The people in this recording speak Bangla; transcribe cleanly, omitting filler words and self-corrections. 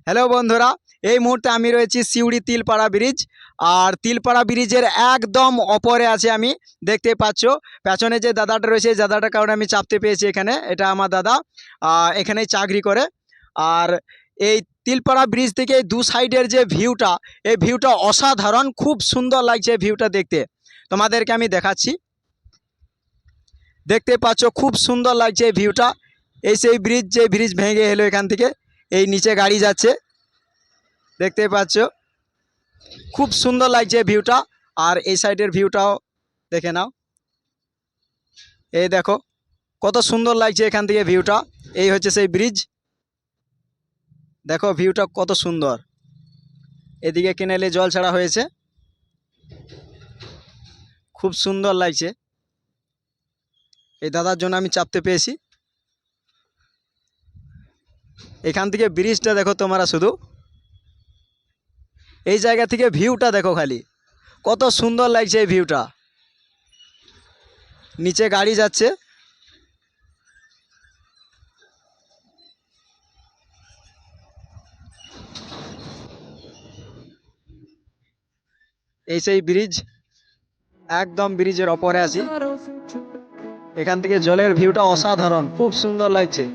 হ্যালো বন্ধুরা, এই মুহূর্তে আমি রয়েছি সিউড়ি তিলপাড়া ব্রিজ। আর তিলপাড়া ব্রিজের একদম ওপরে আছে আমি। দেখতে পাচ্ছ পেছনে যে দাদাটা রয়েছে, এই দাদাটার কারণে আমি চাপতে পেয়েছি এখানে। এটা আমার দাদা, এখানেই চাকরি করে। আর এই তিলপাড়া ব্রিজ থেকে এই দু সাইডের যে ভিউটা, এই ভিউটা অসাধারণ, খুব সুন্দর লাগছে ভিউটা দেখতে। তোমাদেরকে আমি দেখাচ্ছি। দেখতে পাচ্ছ খুব সুন্দর লাগছে এই ভিউটা। এই সেই ব্রিজ, যে ব্রিজ ভেঙে এলো এখান থেকে, এই নিচে গাড়ি যাচ্ছে, দেখতে পাচ্ছ খুব সুন্দর লাগছে ভিউটা। আর এই সাইডের ভিউটাও দেখে নাও, এই দেখো কত সুন্দর লাগছে এখান থেকে ভিউটা। এই হচ্ছে সেই ব্রিজ, দেখো ভিউটা কত সুন্দর। এদিকে কেনেলে জল ছাড়া হয়েছে, খুব সুন্দর লাগছে। এই দাদার জন্য আমি চাপতে পেয়েছি। এখান থেকে ব্রিজটা দেখো তোমরা, শুধু এই জায়গা থেকে ভিউটা দেখো, খালি কত সুন্দর লাগছে এই ভিউটা। নিচে গাড়ি যাচ্ছে, এই সেই ব্রিজ, একদম ব্রিজের ওপরে আছি। এখান থেকে জলের ভিউটা অসাধারণ, খুব সুন্দর লাগছে।